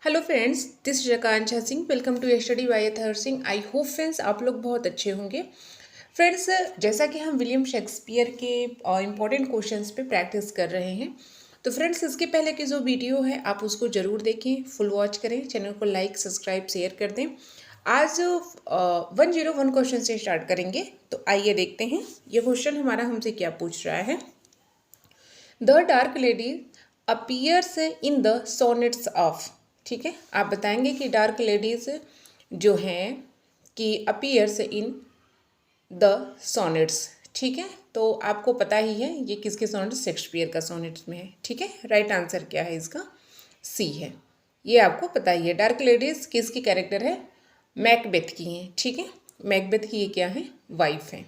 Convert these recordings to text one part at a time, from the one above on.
Hello friends, this is Akanksha Singh. Welcome to study by Athar Singh. I hope friends आप लोग बहुत अच्छे होंगे। फ्रेंड्स, जैसा कि हम विलियम शेक्सपियर के इम्पॉर्टेंट क्वेश्चंस पे प्रैक्टिस कर रहे हैं, तो फ्रेंड्स इसके पहले की जो वीडियो है आप उसको ज़रूर देखें, फुल वॉच करें, चैनल को लाइक सब्सक्राइब शेयर कर दें। आज 101 क्वेश्चन से स्टार्ट करेंगे। तो आइए देखते हैं ये क्वेश्चन हमारा हमसे क्या पूछ रहा है। The dark lady appears in the sonnets of. ठीक है, आप बताएंगे कि डार्क लेडीज जो हैं कि अपीयर्स इन द सोनेट्स। ठीक है, तो आपको पता ही है ये किसके सोनेट्स, शेक्सपियर का सोनेट्स में है। ठीक है, राइट आंसर क्या है इसका, सी है। ये आपको पता ही है। डार्क लेडीज किसकी कैरेक्टर है, मैकबेथ की हैं। ठीक है, मैकबेथ की ये क्या है, वाइफ है।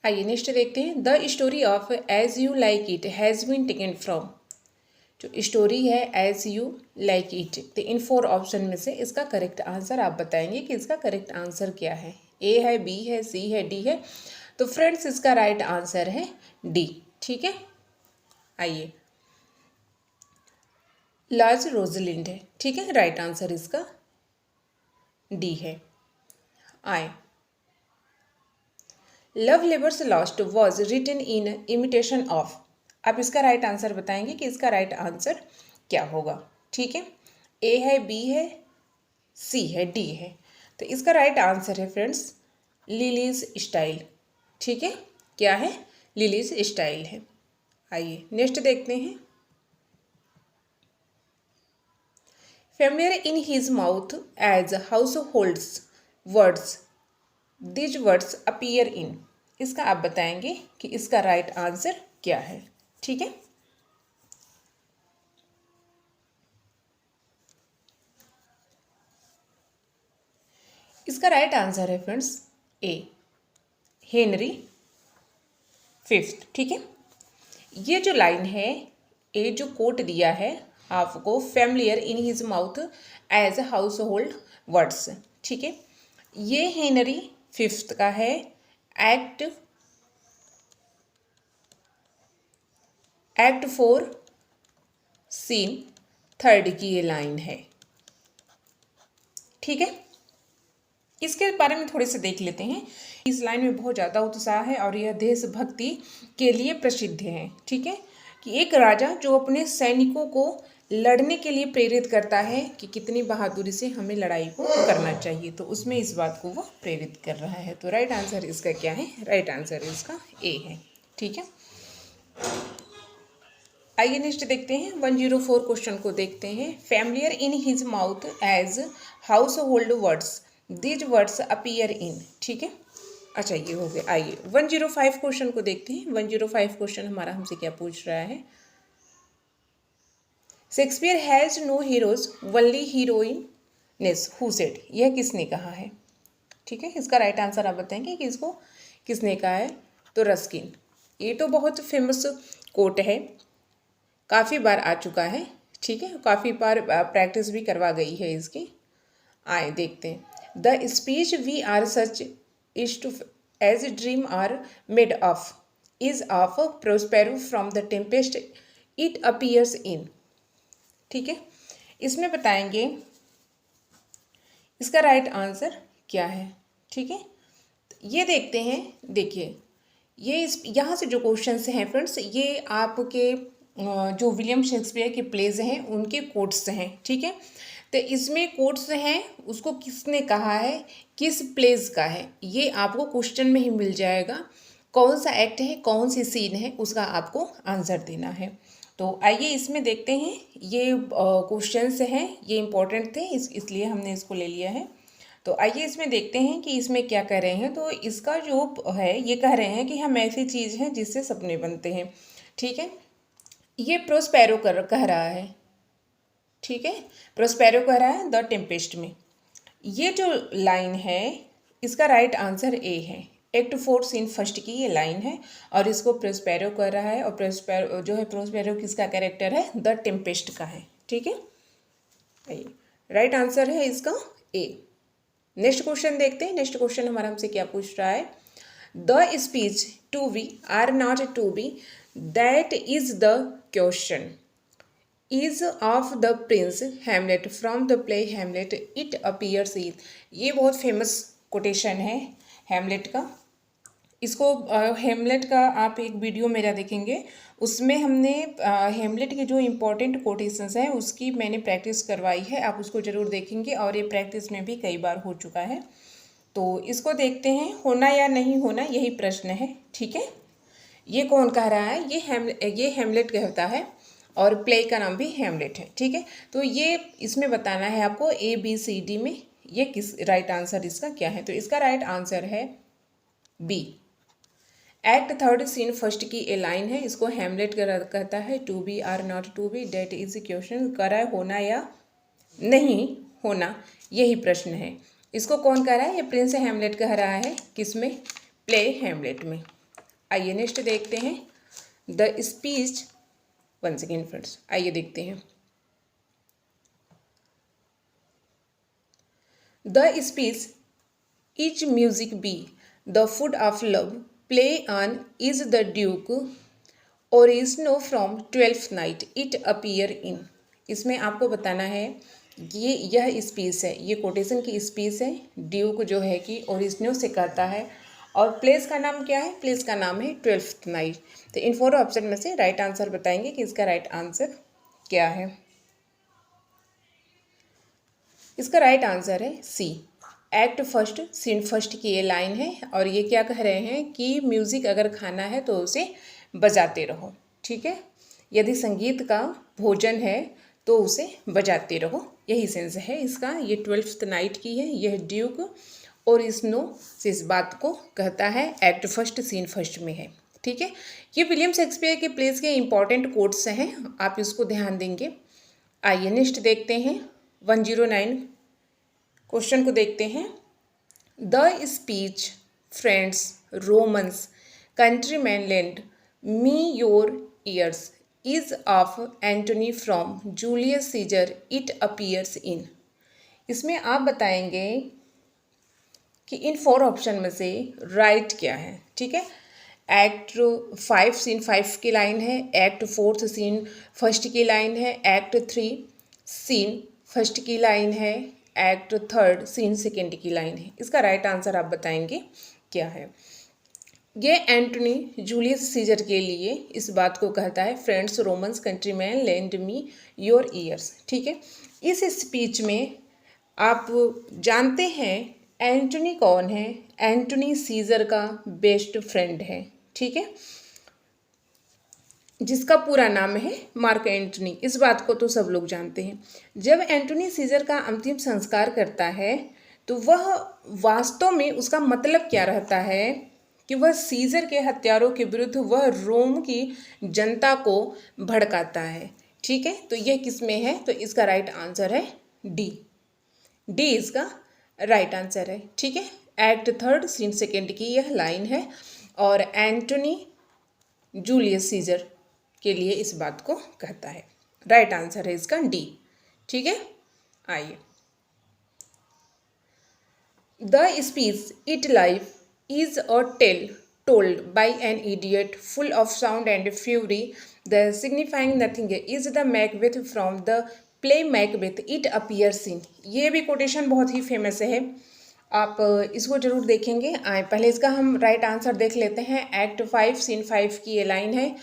आइए नेक्स्ट देखते हैं। The story of as you like it has been taken from. जो स्टोरी है एज यू लाइक इट, तो इन 4 ऑप्शन में से इसका करेक्ट आंसर आप बताएंगे कि इसका करेक्ट आंसर क्या है। ए है, बी है, सी है, डी है। तो फ्रेंड्स इसका राइट आंसर है डी। ठीक है, आइए लार्ज रोजलिंड है। ठीक है, राइट आंसर इसका डी है। I love labours lost was written in imitation of. आप इसका राइट आंसर बताएंगे कि इसका राइट आंसर क्या होगा। ठीक है, ए है, बी है, सी है, डी है। तो इसका राइट आंसर है फ्रेंड्स लिलीज स्टाइल। ठीक है, क्या है, लिलीज स्टाइल है। आइए नेक्स्ट देखते हैं। Familiar in his mouth as house holds words these words appear in. इसका आप बताएंगे कि इसका राइट आंसर क्या है। ठीक है, इसका राइट आंसर है फ्रेंड्स ए, हेनरी 5। ठीक है, ये जो लाइन है, ए जो कोट दिया है आपको, familiar in his mouth as household words. ठीक है, ये हेनरी 5 का है। एक्ट 4 सीन 3 की ये लाइन है। ठीक है, इसके बारे में थोड़े से देख लेते हैं। इस लाइन में बहुत ज़्यादा उत्साह है और यह देशभक्ति के लिए प्रसिद्ध है। ठीक है, कि एक राजा जो अपने सैनिकों को लड़ने के लिए प्रेरित करता है कि कितनी बहादुरी से हमें लड़ाई को करना चाहिए, तो उसमें इस बात को वो प्रेरित कर रहा है। तो राइट आंसर इसका क्या है, राइट आंसर इसका ए है। ठीक है, आइए नेक्स्ट देखते हैं। 104 क्वेश्चन को देखते हैं। Familiar in his mouth as household words these words appear in. ठीक है, अच्छा ये हो गया। आइए 105 क्वेश्चन को देखते हैं। 105 क्वेश्चन हमारा हमसे क्या पूछ रहा है। Shakespeare has no heroes only heroines who said. यह किसने कहा है। ठीक है, इसका राइट आंसर आप बताएंगे कि इसको किसने कहा है। तो रस्किन। ये तो बहुत फेमस कोट है, काफ़ी बार आ चुका है। ठीक है, काफ़ी बार प्रैक्टिस भी करवा गई है इसकी। आए देखते हैं। The speech we are such is to as dream are made of is of Prospero from the Tempest it appears in. ठीक है, इसमें बताएंगे इसका राइट आंसर क्या है। ठीक है, ये देखते हैं। देखिए ये यहाँ से जो क्वेश्चंस हैं फ्रेंड्स, ये आपके जो विलियम शेक्सपियर के प्लेज हैं उनके कोट्स हैं। ठीक है, तो इसमें कोट्स हैं, उसको किसने कहा है, किस प्लेज का है, ये आपको क्वेश्चन में ही मिल जाएगा। कौन सा एक्ट है, कौन सी सीन है, उसका आपको आंसर देना है। तो आइए इसमें देखते हैं। ये क्वेश्चंस हैं, ये इंपॉर्टेंट थे इसलिए हमने इसको ले लिया है। तो आइए इसमें देखते हैं कि इसमें क्या कह रहे हैं। तो इसका जो है ये कह रहे हैं कि हम ऐसी चीज़ हैं जिससे सपने बनते हैं। ठीक है, ये प्रोस्पेरो कह रहा है। ठीक है, प्रोस्पेरो कह रहा है द टेम्पेस्ट में। ये जो लाइन है इसका राइट आंसर ए है। एक्ट 4 सीन 1 की ये लाइन है और इसको प्रोस्पेरो कर रहा है। और प्रोस्पेरो जो है, प्रोस्पेरो किसका कैरेक्टर है, द टेम्पेस्ट का है। ठीक है, राइट आंसर है इसका ए। नेक्स्ट क्वेश्चन देखते हैं। नेक्स्ट क्वेश्चन हमारा हमसे क्या पूछ रहा है। The speech to be or not to be that is the question. Is of the prince Hamlet from the play Hamlet it appears in. ये बहुत फेमस कोटेशन है हैमलेट का। इसको हेमलेट का आप एक वीडियो मेरा देखेंगे, उसमें हमने हेमलेट के जो इम्पोर्टेंट कोटेशंस हैं उसकी मैंने प्रैक्टिस करवाई है, आप उसको ज़रूर देखेंगे और ये प्रैक्टिस में भी कई बार हो चुका है। तो इसको देखते हैं, होना या नहीं होना यही प्रश्न है। ठीक है, ये कौन कह रहा है? ये हेमलेट कहता है और प्ले का नाम भी हेमलेट है। ठीक है, तो ये इसमें बताना है आपको ABCD में ये किस राइट आंसर इसका क्या है। तो इसका राइट आंसर है B. Act third scene first की ए लाइन है, इसको हेमलेट कहता है to be or not to be that is question. कह रहा है होना या नहीं होना यही प्रश्न है। इसको कौन कह रहा है? ये प्रिंस हेमलेट कह रहा है, किसमें? प्ले हेमलेट में। आइए नेक्स्ट देखते हैं the speech. One second friends, आइए देखते हैं the speech is music be the food of love play on is the duke Orsino from 12th night it appear in. इसमें आपको बताना है यह स्पीच है, ये कोटेशन की स्पीच है। ड्यूक जो है कि ओरिजिनो से कहता है और प्लेस का नाम क्या है? प्लेस का नाम है 12th नाइट। तो इन 4 ऑप्शन में से राइट आंसर बताएंगे कि इसका राइट आंसर क्या है। इसका राइट आंसर है सी। एक्ट फर्स्ट सीन फर्स्ट की ये लाइन है और ये क्या कह रहे हैं कि म्यूज़िक अगर खाना है तो उसे बजाते रहो। ठीक है, यदि संगीत का भोजन है तो उसे बजाते रहो, यही सेंस है इसका। ये 12th नाइट की है, यह ड्यूक और स्नो से इस बात को कहता है, एक्ट फर्स्ट सीन फर्स्ट में है। ठीक है, ये विलियम शेक्सपियर के प्लेस के इंपॉर्टेंट कोट्स हैं, आप इसको ध्यान देंगे। आइए नेक्स्ट देखते हैं 109 क्वेश्चन को देखते हैं। The speech friends Romans countryman lend me your ears is of Antony from Julius Caesar it appears in. इसमें आप बताएंगे कि इन 4 ऑप्शन में से राइट क्या है। ठीक है, एक्ट 5 सीन 5 की लाइन है, एक्ट 4 सीन फर्स्ट की लाइन है, एक्ट 3 सीन फर्स्ट की लाइन है, एक्ट 3 सीन सेकेंड की लाइन है। इसका राइट आंसर आप बताएंगे क्या है। ये एंटोनी जूलियस सीजर के लिए इस बात को कहता है, friends Romans countryman lend me your years. ठीक है, इस स्पीच में आप जानते हैं एंटोनी कौन है? एंटोनी सीजर का बेस्ट फ्रेंड है। ठीक है, जिसका पूरा नाम है मार्क एंटोनी। इस बात को तो सब लोग जानते हैं। जब एंटोनी सीजर का अंतिम संस्कार करता है तो वह वास्तव में उसका मतलब क्या रहता है कि वह सीजर के हत्यारों के विरुद्ध वह रोम की जनता को भड़काता है। ठीक है, तो यह किस में है? तो इसका राइट आंसर है डी। डी इसका राइट आंसर है। ठीक है, एक्ट 3 सीन सेकेंड की यह लाइन है और एंटोनी जूलियस सीजर के लिए इस बात को कहता है। राइट आंसर है इसका डी। ठीक है, आइए the speech it life is a tale told by an idiot full of sound and fury the signifying nothing is the Macbeth from the play Macbeth it appears in। ये भी quotation बहुत ही famous है, आप इसको जरूर देखेंगे। आए पहले इसका हम राइट आंसर देख लेते हैं। एक्ट 5 सीन 5 की ये लाइन है,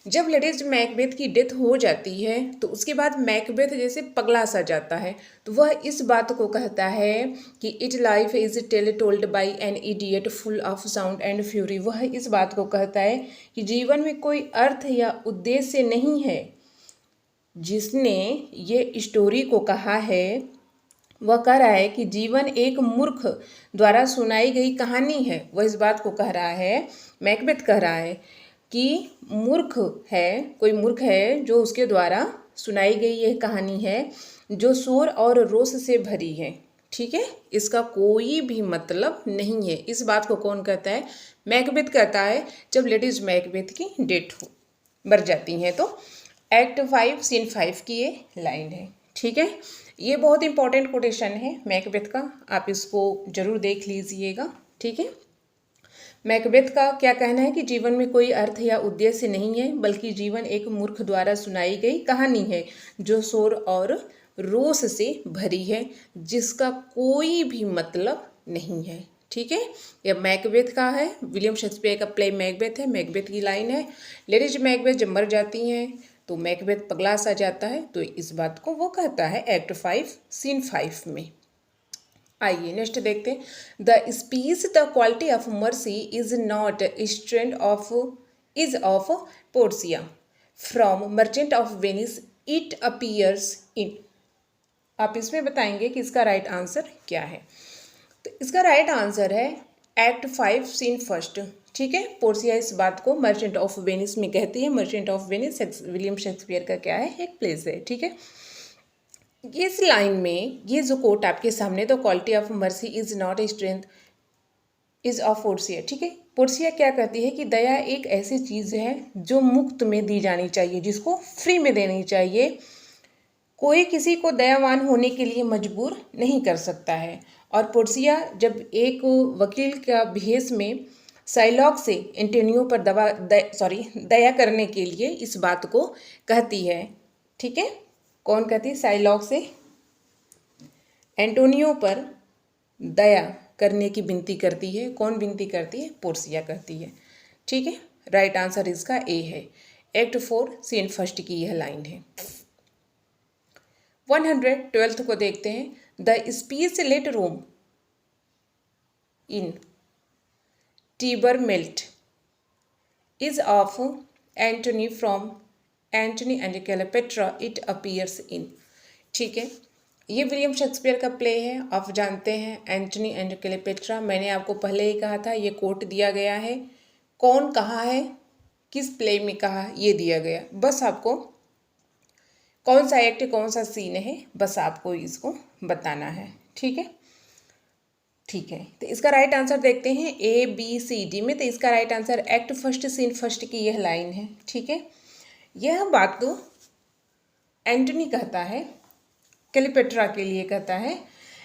जब लेडी मैकबेथ की डेथ हो जाती है तो उसके बाद मैकबेथ जैसे पगला सा जाता है, तो वह इस बात को कहता है कि it life is tale told by an idiot full of sound and fury. वह इस बात को कहता है कि जीवन में कोई अर्थ या उद्देश्य नहीं है। जिसने ये स्टोरी को कहा है वह कह रहा है कि जीवन एक मूर्ख द्वारा सुनाई गई कहानी है। वह इस बात को कह रहा है, मैकबेथ कह रहा है कि मूर्ख है, कोई मूर्ख है जो उसके द्वारा सुनाई गई यह कहानी है जो शोर और रोष से भरी है। ठीक है, इसका कोई भी मतलब नहीं है। इस बात को कौन कहता है? मैकबेथ कहता है, जब लेडीज मैकबेथ की डेथ हो मर जाती हैं। तो एक्ट 5 सीन 5 की ये लाइन है। ठीक है, ये बहुत इंपॉर्टेंट कोटेशन है मैकबेथ का, आप इसको जरूर देख लीजिएगा। ठीक है, मैकबेथ का क्या कहना है कि जीवन में कोई अर्थ या उद्देश्य नहीं है, बल्कि जीवन एक मूर्ख द्वारा सुनाई गई कहानी है जो शोर और रोष से भरी है, जिसका कोई भी मतलब नहीं है। ठीक है, यह मैकबेथ का है, विलियम शेक्सपियर का प्ले मैकबेथ है। मैकबेथ की लाइन है, लेडीज मैकबेथ जब मर जाती हैं तो मैकबेथ पगला सा जाता है, तो इस बात को वो कहता है एक्ट 5 सीन 5 में। आइए नेक्स्ट देखते हैं। The speech the quality of mercy is not strained of is of Portia from merchant of Venice it appears in. आप इसमें बताएंगे कि इसका राइट आंसर क्या है। तो इसका राइट आंसर है एक्ट 5 सीन फर्स्ट। ठीक है, पोर्सिया इस बात को मर्चेंट ऑफ वेनिस में कहती है। Merchant of Venice William Shakespeare का क्या है, एक प्लेस है। ठीक है, इस लाइन में ये जो कोट आपके सामने, the quality of mercy is not a strength is of Portia. ठीक है, पोर्सिया क्या कहती है कि दया एक ऐसी चीज़ है जो मुफ्त में दी जानी चाहिए, जिसको फ्री में देनी चाहिए। कोई किसी को दयावान होने के लिए मजबूर नहीं कर सकता है। और पोर्सिया जब एक वकील का भेष में साइलॉक से एंटोनियो पर दया करने के लिए इस बात को कहती है। ठीक है, कौन कहती है? साइलॉक से एंटोनियो पर दया करने की विनती करती है। कौन विनती करती है? पोर्सिया करती है। ठीक है, राइट आंसर इसका ए है। एक्ट 4 सीन फर्स्ट की यह लाइन है। 112 को देखते हैं। The speech let Rome in Tiber melt is of Antony from Antony and Cleopatra it appears in. ठीक है, ये विलियम शेक्सपियर का प्ले है। आप जानते हैं एंटनी एंड क्लेयोपेट्रा। मैंने आपको पहले ही कहा था, ये कोट दिया गया है। कौन कहा है, किस प्ले में कहा, ये दिया गया। बस आपको कौन सा एक्ट कौन सा सीन है, बस आपको इसको बताना है। ठीक है, ठीक है, तो इसका राइट आंसर देखते हैं ए बी सी डी में। तो इसका right answer act first scene first की यह लाइन है। ठीक है, यह बात तो एंटनी कहता है, क्लेयोपेट्रा के लिए कहता है।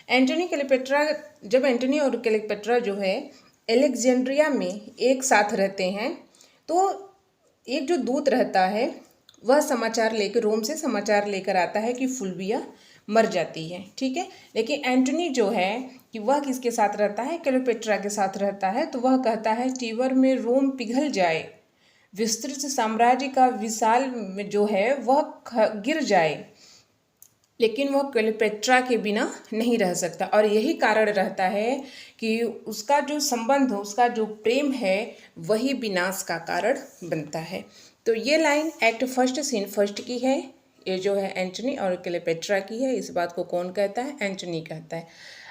एंटनी क्लेयोपेट्रा, जब एंटनी और क्लेयोपेट्रा जो है एलेक्जेंड्रिया में एक साथ रहते हैं, तो एक जो दूत रहता है वह समाचार लेकर, रोम से समाचार लेकर आता है कि फुलविया मर जाती है। ठीक है, लेकिन एंटनी जो है कि वह किसके साथ रहता है? क्लेयोपेट्रा के साथ रहता है। तो वह कहता है टीबर में रोम पिघल जाए, विस्तृत साम्राज्य का विशाल जो है वह गिर जाए, लेकिन वह क्लेयोपेट्रा के बिना नहीं रह सकता। और यही कारण रहता है कि उसका जो संबंध, उसका जो प्रेम है, वही विनाश का कारण बनता है। तो ये line act first scene first की है। ये जो है एंटनी और क्लेयोपेट्रा की है। इस बात को कौन कहता है? एंटनी कहता है।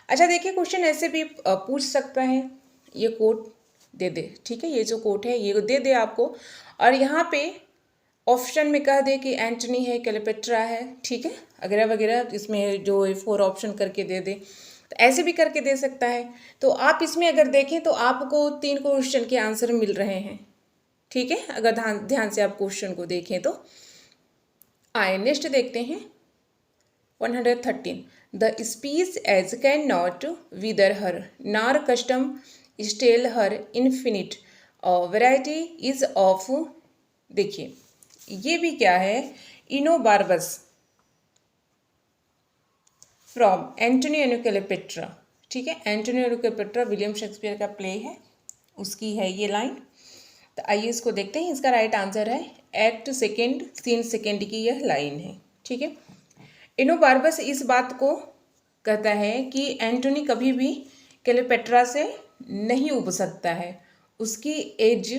अच्छा देखिए, क्वेश्चन ऐसे भी पूछ सकता है, ये कोट दे दे। ठीक है, ये जो कोट है ये दे दे आपको, और यहाँ पे ऑप्शन में कह दे कि एंटनी है, क्लेयोपेट्रा है। ठीक है, वगैरह वगैरह, इसमें जो 4 ऑप्शन करके दे दे, तो ऐसे भी करके दे सकता है। तो आप इसमें अगर देखें तो आपको 3 क्वेश्चन के आंसर मिल रहे हैं। ठीक है, अगर ध्यान से आप क्वेश्चन को देखें तो। आए नेक्स्ट देखते हैं 113। The speech age can not wither her nor custom stale her infinite variety is of. देखिए, ये भी क्या है? Enobarbus from Antony and Cleopatra. ठीक है, Antony and Cleopatra William Shakespeare का प्ले है, उसकी है ये लाइन। तो आइए इसको देखते हैं। इसका राइट आंसर है एक्ट सेकेंड सीन सेकेंड की यह लाइन है। ठीक है, इनोबार्बस इस बात को कहता है कि एंटनी कभी भी क्लेयोपेट्रा से नहीं उब सकता है। उसकी एज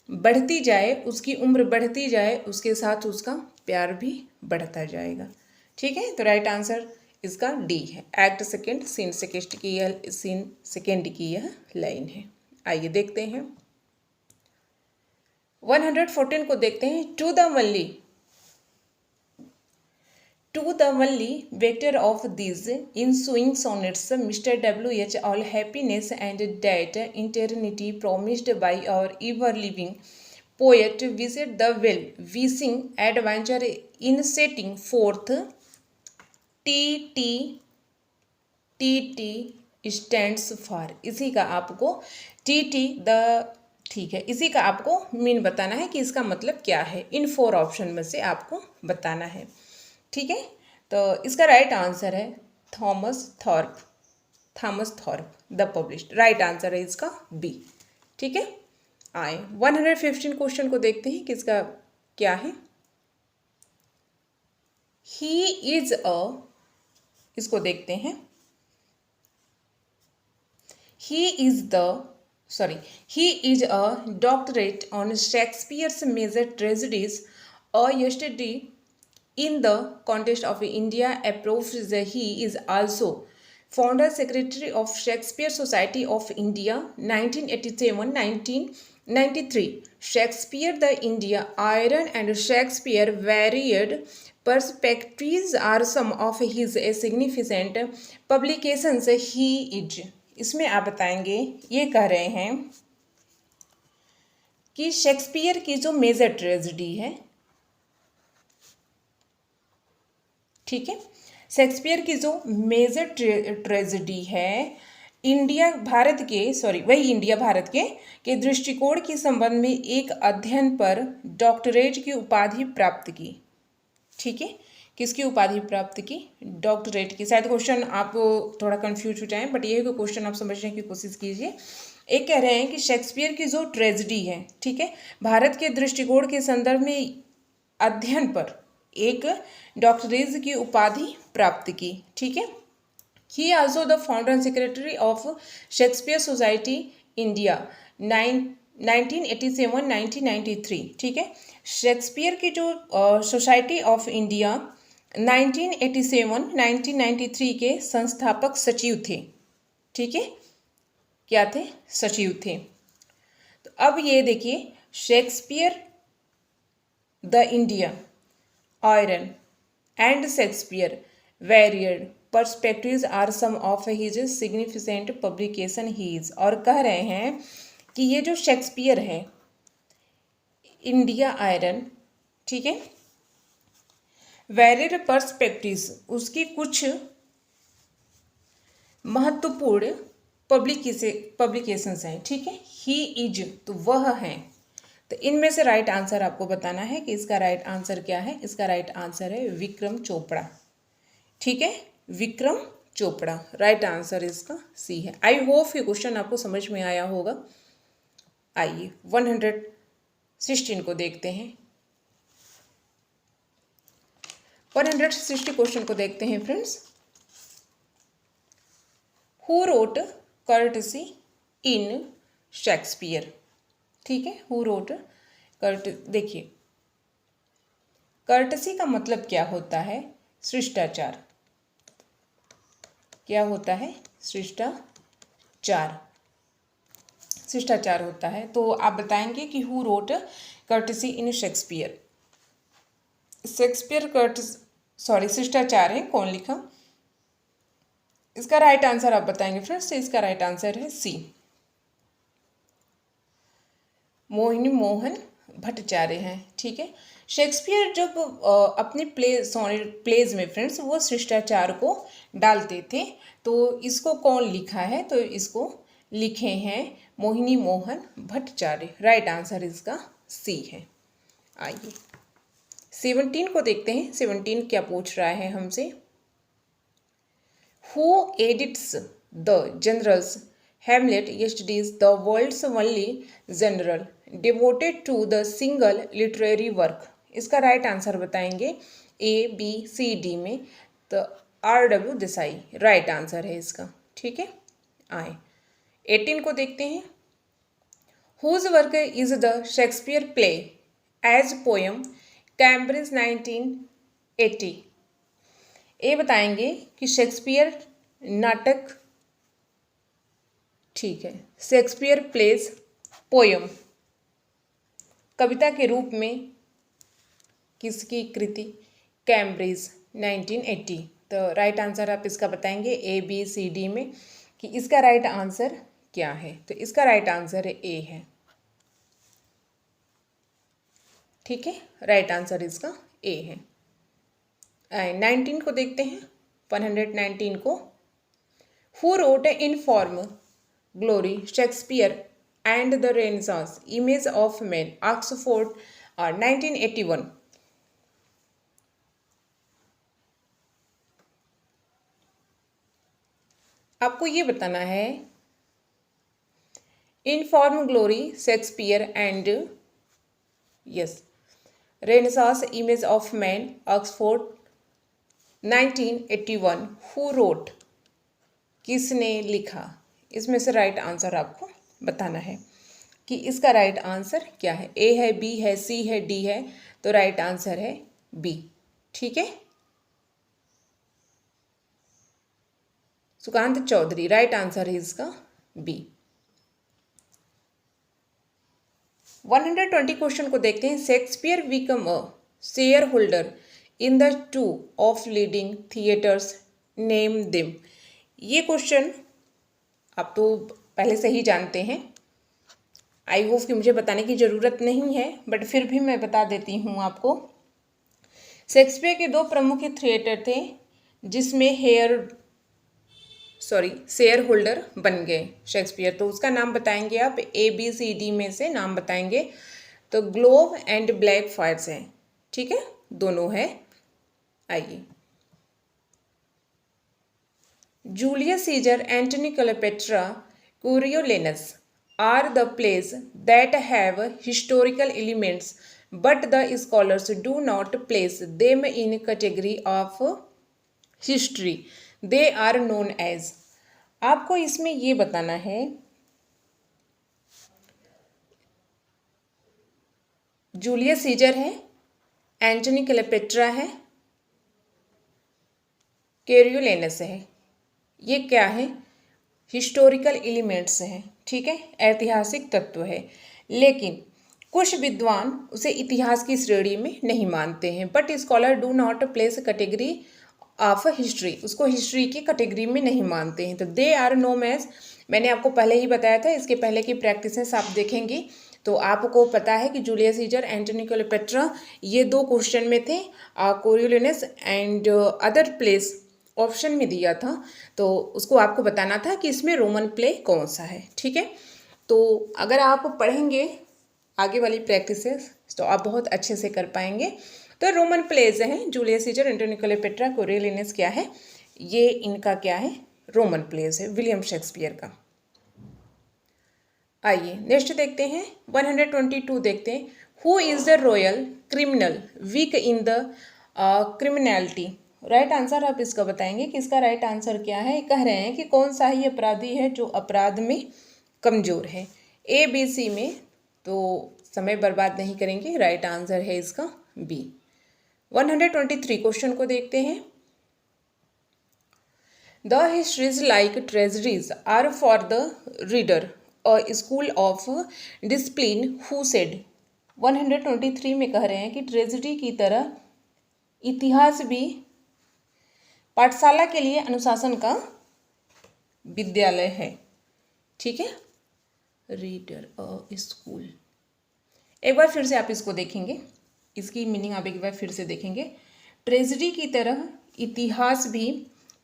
बढ़ती जाए, उसकी उम्र बढ़ती जाए, उसके साथ उसका प्यार भी बढ़ता जाएगा। ठीक है, तो राइट आंसर इसका डी है। एक्ट सेकेंड सीन सेकेंड की यह लाइन है। आइए देखते हैं 114 को देखते हैं। To the only vector of these ensuing sonnets, Mr. W.H. all happiness and that eternity promised by our ever-living poet visit the well-wishing adventure in setting forth T stands for, इसी का आपको टी द, ठीक है, इसी का आपको mean बताना है कि इसका मतलब क्या है। इन 4 ऑप्शन में से आपको बताना है, ठीक है। तो इसका राइट आंसर है Thomas Thorpe, Thomas Thorpe the published, right answer है इसका बी, ठीक है। आए 115 क्वेश्चन को देखते हैं कि इसका क्या है। ही इज अ, इसको देखते हैं। He is the, sorry, he is a doctorate on Shakespeare's major tragedies. Yesterday, in the context of India, approves that he is also founder secretary of Shakespeare Society of India, 1987-1993. Shakespeare the India, Iron and Shakespeare Varied Perspectives are some of his significant publications. He is, इसमें आप बताएंगे, ये कह रहे हैं कि Shakespeare की जो मेजर ट्रेजेडी है, ठीक है, शेक्सपियर की जो मेजर ट्रेजेडी है, इंडिया भारत के, सॉरी वही इंडिया भारत के दृष्टिकोण के संबंध में एक अध्ययन पर डॉक्टरेट की उपाधि प्राप्त की, ठीक है। किसकी उपाधि प्राप्त की? डॉक्टरेट की। शायद क्वेश्चन आप थोड़ा कंफ्यूज हो जाएं, बट ये क्वेश्चन आप समझने की कोशिश कीजिए। एक कह रहे हैं कि शेक्सपियर की जो ट्रेजेडी है, ठीक है, भारत के दृष्टिकोण के संदर्भ में अध्ययन पर एक डॉक्टरेट की उपाधि प्राप्त की, ठीक है। ही also the founder and secretary of Shakespeare society India 1987-1993, ठीक है। शेक्सपियर की जो सोसाइटी ऑफ इंडिया 1987-1993 के संस्थापक सचिव थे, ठीक है, क्या थे? सचिव थे। तो अब ये देखिए, Shakespeare the India, iron and Shakespeare varied perspectives are some of his significant publication his, और कह रहे हैं कि ये जो शेक्सपियर है, इंडिया आयरन, ठीक है, वेरियड पर्सपेक्टिव्स, उसकी कुछ महत्वपूर्ण पब्लिकेशंस हैं, ठीक है। ही इज, तो वह है, तो इनमें से राइट आंसर आपको बताना है कि इसका राइट आंसर क्या है। इसका राइट आंसर है विक्रम चोपड़ा, ठीक है, विक्रम चोपड़ा, राइट आंसर इसका सी है। आई होप ये क्वेश्चन आपको समझ में आया होगा। आइए 116 को देखते हैं। 160 क्वेश्चन को देखते हैं friends. Who wrote courtesy in Shakespeare, ठीक है, हु रोट कर्ट, देखिए कर्टसी का मतलब क्या होता है? शिष्टाचार। क्या होता है? शिष्टाचार, शिष्टाचार होता है। तो आप बताएंगे कि who wrote courtesy in Shakespeare, Shakespeare courtesy, sorry शिष्टाचार है, कौन लिखा? इसका राइट आंसर आप बताएंगे फ्रेंड्स। इसका राइट आंसर है सी, मोहिनी मोहन भट्टाचार्य हैं, ठीक है। शेक्सपियर जब अपने प्लेज में फ्रेंड्स वो शिष्टाचार को डालते थे, तो इसको कौन लिखा है? तो इसको लिखे हैं मोहिनी मोहन भट्टाचार्य, राइट आंसर इसका सी है। आइए 17 को देखते हैं। 17 क्या पूछ रहा है हमसे? Who edits the general's Hamlet yesterday's the world's only general devoted to the single literary work? इसका राइट आंसर बताएंगे ए बी सी डी में, तो R.W. देसाई राइट आंसर है इसका, ठीक है। आए 18 को देखते हैं। Whose work is the Shakespeare play as poem Cambridge 1980? ये बताएंगे कि शेक्सपियर नाटक, ठीक है, शेक्सपियर प्लेस पोयम, कविता के रूप में किसकी कृति? कैम्ब्रिज 1980। तो राइट आंसर आप इसका बताएंगे ए बी सी डी में कि इसका राइट आंसर क्या है। तो इसका राइट आंसर है ए है, ठीक है, राइट आंसर इसका ए है। 19 को देखते हैं। 119 को। Who wrote in form glory Shakespeare and the renaissance image of man Oxford 1981। आपको ये बताना है in form glory Shakespeare and yes renaissance image of man Oxford 1981 who wrote, किसने लिखा। इसमें से राइट आंसर आपको बताना है कि इसका राइट आंसर क्या है। ए है, बी है, सी है, डी है, तो राइट आंसर है बी। ठीक है, सुकांत चौधरी, राइट आंसर है इसका बी। 120 क्वेश्चन को देखते हैं। Shakespeare become a share holder in the 2 of leading theatres, name them. ये क्वेश्चन आप तो पहले से ही जानते हैं, आई होप कि मुझे बताने की ज़रूरत नहीं है, बट फिर भी मैं बता देती हूँ आपको। शेक्सपियर के 2 प्रमुख थिएटर थे जिसमें शेयर होल्डर बन गए शेक्सपियर। तो उसका नाम बताएंगे आप, ABCD में से नाम बताएंगे। तो ग्लोब एंड ब्लैक फायर्स हैं, ठीक है, दोनों है। आइए, Julius Caesar, Antony Cleopatra, Coriolanus are the plays that have historical elements, but the scholars do not place them in category of history. They are known as। आपको इसमें ये बताना है, जूलियस सीजर है, एंटनी क्लेयोपेट्रा है, कोरियोलेनस है। ये क्या है, हिस्टोरिकल एलिमेंट्स हैं, ठीक है, ऐतिहासिक तत्व है। लेकिन कुछ विद्वान उसे इतिहास की श्रेणी में नहीं मानते हैं। But scholar do not place category of history, उसको हिस्ट्री की कैटेगरी में नहीं मानते हैं। तो दे आर नोन एज, मैंने आपको पहले ही बताया था, इसके पहले की प्रैक्टिसेस आप देखेंगे तो आपको पता है कि जूलियस सीजर, एंटनी क्लेयोपेट्रा, ये 2 क्वेश्चन में थे। कोरियोलेनस एंड अदर प्लेस ऑप्शन में दिया था, तो उसको आपको बताना था कि इसमें रोमन प्ले कौन सा है। ठीक है, तो अगर आप पढ़ेंगे आगे वाली प्रैक्टिसेस तो आप बहुत अच्छे से कर पाएंगे। तो रोमन प्लेज हैं, Julius Caesar, Antony Cleopatra, Coriolanus क्या है, ये इनका क्या है, रोमन प्लेज है विलियम शेक्सपियर का। आइए नेक्स्ट देखते हैं, 122 देखते हैं। Who is the royal criminal weak in the criminality. Right answer आप इसका बताएंगे कि इसका राइट आंसर क्या है। कह रहे हैं कि कौन सा ही अपराधी है जो अपराध में कमज़ोर है। ABC में, तो समय बर्बाद नहीं करेंगे, राइट आंसर है इसका बी। 123 क्वेश्चन को देखते हैं। The histories like treasuries are for the reader a school of discipline who said. 123 में कह रहे हैं कि ट्रेजरी की तरह इतिहास भी पाठशाला के लिए अनुशासन का विद्यालय है। ठीक है, रीडर अ स्कूल। एक बार फिर से आप इसको देखेंगे, इसकी मीनिंग आप एक बार फिर से देखेंगे। ट्रेजरी की तरह इतिहास भी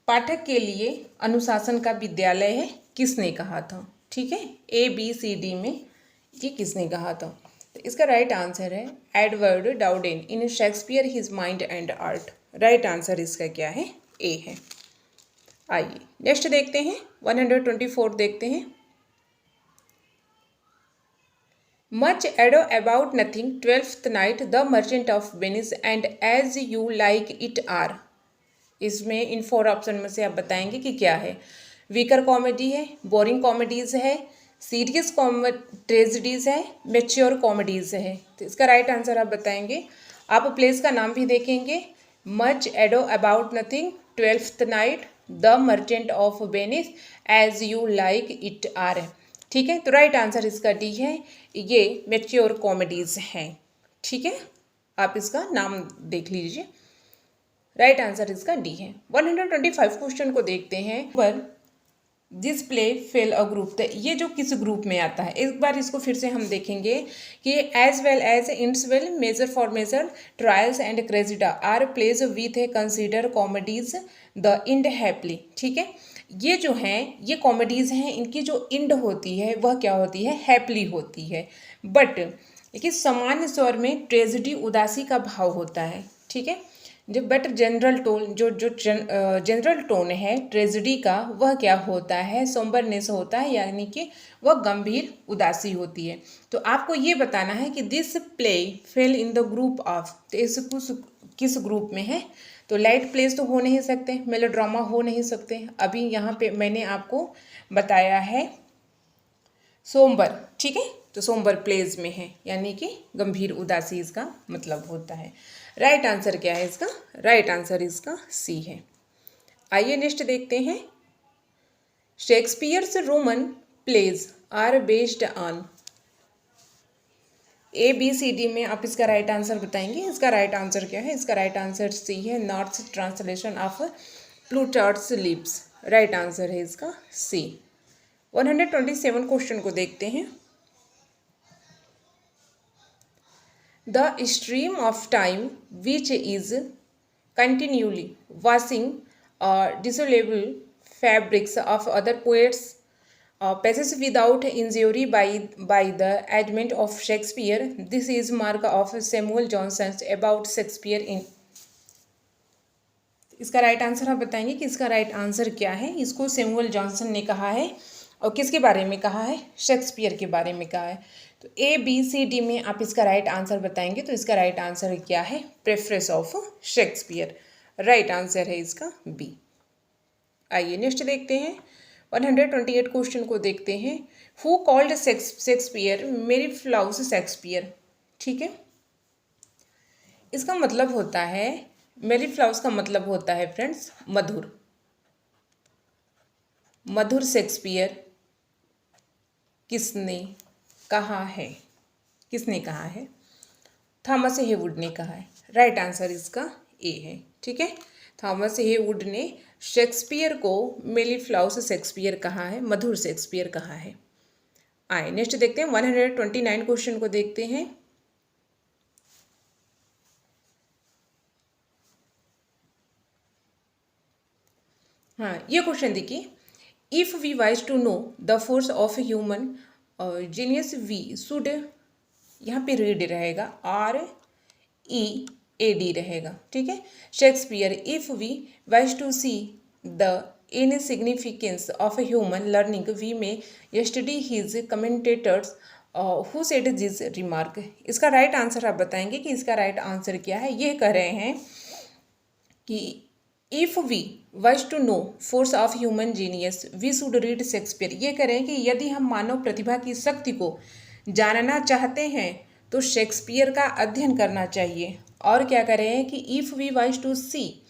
पाठक के लिए अनुशासन का विद्यालय है, किसने कहा था। ठीक है, ABCD में ये किसने कहा था। तो इसका राइट आंसर है Edward Dowden in Shakespeare his mind and art. Right answer इसका क्या है, ए है। आइए नेक्स्ट देखते हैं, 124 देखते हैं। Much ado about nothing, twelfth night, the merchant of Venice and as you like it are. इसमें इन 4 ऑप्शन में से आप बताएंगे कि क्या है। वीकर कॉमेडी है, बोरिंग कॉमेडीज है, सीरियस ट्रेजेडीज है, मैच्योर कॉमेडीज है। तो इसका राइट आंसर आप बताएंगे। आप प्लेस का नाम भी देखेंगे, much ado about nothing, twelfth night, the merchant of Venice, as you like it are. ठीक है, तो राइट आंसर इसका डी है, ये मैच्योर कॉमेडीज हैं। ठीक है, आप इसका नाम देख लीजिए, राइट आंसर इसका डी है। 125 क्वेश्चन को देखते हैं। पर this play fail a group. तो ये जो किस ग्रुप में आता है, एक बार इसको फिर से हम देखेंगे कि as well as ends well, measure for measure, Troilus and Cressida are plays with a consider comedies the end happily. ठीक है, ये जो हैं ये कॉमेडीज़ हैं, इनकी जो इंड होती है वह क्या होती है, हैप्पली होती है। बट देखिए सामान्य स्वर में ट्रेजिडी उदासी का भाव होता है। ठीक है, जो बट जनरल टोन जो जो जनरल टोन है ट्रेजिडी का वह क्या होता है, सोम्बरनेस होता है, यानी कि वह गंभीर उदासी होती है। तो आपको ये बताना है कि this play fail in the group of, तो इस किस ग्रुप में है। तो लाइट प्लेस तो हो नहीं सकते, मेलोड्रामा हो नहीं सकते। अभी यहाँ पे मैंने आपको बताया है सोमबर। ठीक है, तो सोमबर प्लेस में है, यानी कि गंभीर उदासी इसका मतलब होता है। राइट आंसर क्या है इसका, राइट आंसर इसका सी है। आइए नेक्स्ट देखते हैं। Shakespeare's Roman plays are based on, A B C D में आप इसका राइट आंसर बताएंगे। इसका राइट आंसर क्या है, इसका राइट आंसर सी है, North translation of Plutarch lives. Right answer है इसका सी। 127 क्वेश्चन को देखते हैं। The stream of time which is continuously washing dissoluble fabrics of other poets passes without injury by the advent of Shakespeare. This is mark of Samuel Johnson's about Shakespeare in। इसका right answer आप बताएंगे कि इसका right answer क्या है। इसको Samuel Johnson ने कहा है और किसके बारे में कहा है, शेक्सपियर के बारे में कहा है। तो ए बी सी डी में आप इसका राइट आंसर बताएंगे। तो इसका राइट आंसर क्या है, preference of Shakespeare. Right answer है इसका बी। आइए नेक्स्ट देखते हैं। 128 क्वेश्चन को देखते हैं। हु कॉल्ड शेक्सपियर मेरी फ्लाउस शेक्सपियर। ठीक है, इसका मतलब होता है, मेरी फ्लाउस का मतलब होता है फ्रेंड्स मधुर। मधुर शेक्सपियर किसने कहा है, किसने कहा है, थॉमस हेवुड ने कहा है। राइट आंसर इसका ए है। ठीक है, थॉमस हेवुड ने शेक्सपियर को मेलिफ्लाउस शेक्सपियर कहा है, मधुर शेक्सपियर कहा है। आए नेक्स्ट देखते हैं। 129 क्वेश्चन को देखते हैं। हाँ, ये क्वेश्चन देखिए। If we wise to know the force of human genius we should, यहाँ पे रीड रहेगा READ रहेगा। ठीक है, Shakespeare if we wise to see the insignificance of human learning we may study his commentators who said this remark. इसका right answer आप बताएंगे कि इसका राइट आंसर क्या है। ये कह रहे हैं कि if we wise to know force of human genius we should read Shakespeare. ये कह रहे हैं कि यदि हम मानव प्रतिभा की शक्ति को जानना चाहते हैं तो शेक्सपियर का अध्ययन करना चाहिए। और क्या कर रहे हैं कि if we wise to see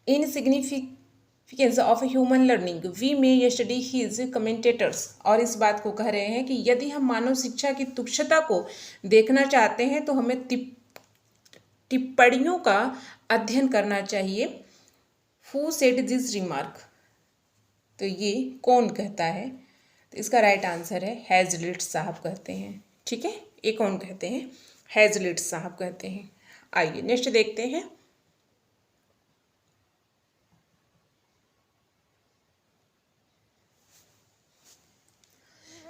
insignificance of human learning we may study his commentators. और इस बात को कह रहे हैं कि यदि हम मानव शिक्षा की तुच्छता को देखना चाहते हैं तो हमें टिप्पणियों का अध्ययन करना चाहिए। हु सेड दिस रिमार्क, तो ये कौन कहता है। तो इसका राइट आंसर है हैजलिट साहब कहते हैं। ठीक है, ये कौन कहते हैं, हैजलिट साहब कहते हैं। आइए नेक्स्ट देखते हैं।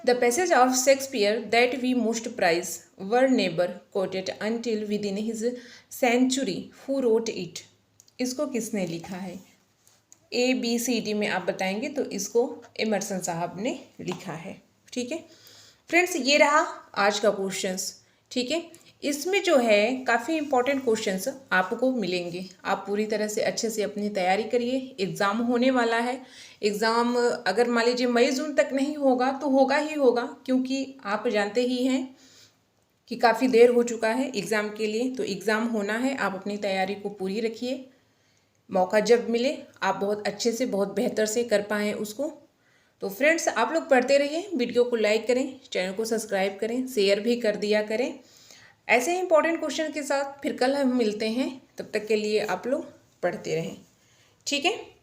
The passage of Shakespeare that we most prize were never quoted until within his century who wrote it. इसको किसने लिखा है, ABCD में आप बताएंगे। तो इसको एमर्सन साहब ने लिखा है। ठीक है फ्रेंड्स, ये रहा आज का क्वेश्चंस। ठीक है, इसमें जो है काफ़ी इंपॉर्टेंट क्वेश्चंस आपको मिलेंगे। आप पूरी तरह से अच्छे से अपनी तैयारी करिए। एग्ज़ाम होने वाला है। एग्ज़ाम अगर मान लीजिए मई जून तक नहीं होगा तो होगा ही होगा, क्योंकि आप जानते ही हैं कि काफ़ी देर हो चुका है एग्ज़ाम के लिए। तो एग्ज़ाम होना है, आप अपनी तैयारी को पूरी रखिए। मौका जब मिले आप बहुत अच्छे से, बहुत बेहतर से कर पाएँ उसको। तो फ्रेंड्स, आप लोग पढ़ते रहिए, वीडियो को लाइक करें, चैनल को सब्सक्राइब करें, शेयर भी कर दिया करें। ऐसे ही इंपॉर्टेंट क्वेश्चन के साथ फिर कल हम मिलते हैं। तब तक के लिए आप लोग पढ़ते रहें। ठीक है।